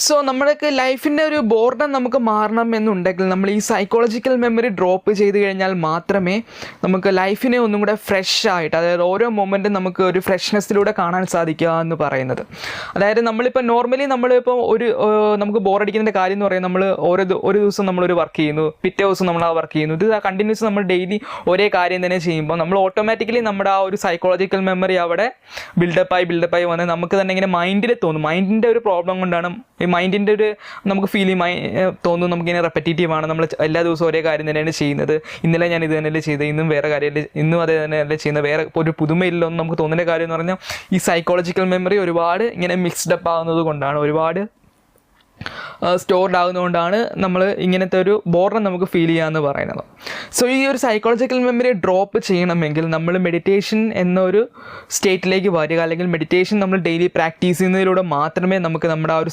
So നമ്മുടെയൊക്കെ ലൈഫിൻ്റെ ഒരു ബോർഡം നമുക്ക് മാറണം എന്നുണ്ടെങ്കിൽ നമ്മൾ ഈ സൈക്കോളജിക്കൽ മെമ്മറി ഡ്രോപ്പ് ചെയ്ത് കഴിഞ്ഞാൽ മാത്രമേ നമുക്ക് ലൈഫിനെ ഒന്നും കൂടെ ഫ്രഷ് ആയിട്ട്, അതായത് ഓരോ മൊമെൻറ്റും നമുക്ക് ഒരു ഫ്രഷ്നെസ്സിലൂടെ കാണാൻ സാധിക്കുക എന്ന് പറയുന്നത്. അതായത് നമ്മളിപ്പോൾ നോർമലി നമ്മളിപ്പോൾ നമുക്ക് ബോറടിക്കുന്നതിൻ്റെ കാര്യം എന്ന് പറയുന്നത്, നമ്മൾ ഒരു ദിവസം നമ്മളൊരു വർക്ക് ചെയ്യുന്നു, പിറ്റേ ദിവസം നമ്മൾ ആ വർക്ക് ചെയ്യുന്നു, ഇത് കണ്ടിന്യൂസ് നമ്മൾ ഡെയിലി ഒരേ കാര്യം തന്നെ ചെയ്യുമ്പോൾ നമ്മൾ ഓട്ടോമാറ്റിക്കലി നമ്മുടെ ആ ഒരു സൈക്കോളജിക്കൽ മെമ്മറി അവിടെ ബിൽഡപ്പായി വന്ന് നമുക്ക് തന്നെ ഇങ്ങനെ മൈൻഡിൽ തോന്നും. മൈൻഡിൻ്റെ ഒരു പ്രോബ്ലം കൊണ്ടാണ് ഈ മൈൻഡിൻ്റെ ഒരു നമുക്ക് തോന്നും, നമുക്കിങ്ങനെ റെപ്പറ്റേറ്റീവാണ്, നമ്മൾ എല്ലാ ദിവസവും ഒരേ കാര്യം തന്നെയാണ് ചെയ്യുന്നത്, ഇന്നലെ ഞാൻ ഇത് തന്നെയല്ലേ ചെയ്തത്, ഇന്നും വേറെ കാര്യമല്ലേ, ഇന്നും അതേ തന്നെയല്ലേ ചെയ്യുന്നത്, വേറെ ഒരു പുതുമയില്ലോ എന്ന് നമുക്ക് തോന്നുന്ന കാര്യം എന്ന് പറഞ്ഞാൽ ഈ സൈക്കോളജിക്കൽ മെമ്മറി ഒരുപാട് ഇങ്ങനെ മിക്സ്ഡ് അപ്പ് ആകുന്നത് കൊണ്ടാണ്, ഒരുപാട് സ്റ്റോർഡ് ആകുന്നതുകൊണ്ടാണ് നമ്മൾ ഇങ്ങനത്തെ ഒരു ബോർഡം നമുക്ക് ഫീൽ ചെയ്യാമെന്ന് പറയുന്നത്. സോ ഈ ഒരു സൈക്കോളജിക്കൽ മെമ്മറി ഡ്രോപ്പ് ചെയ്യണമെങ്കിൽ നമ്മൾ മെഡിറ്റേഷൻ എന്നൊരു സ്റ്റേറ്റിലേക്ക് വരിക, അല്ലെങ്കിൽ മെഡിറ്റേഷൻ നമ്മൾ ഡെയിലി പ്രാക്ടീസ് ചെയ്യുന്നതിലൂടെ മാത്രമേ നമുക്ക് നമ്മുടെ ആ ഒരു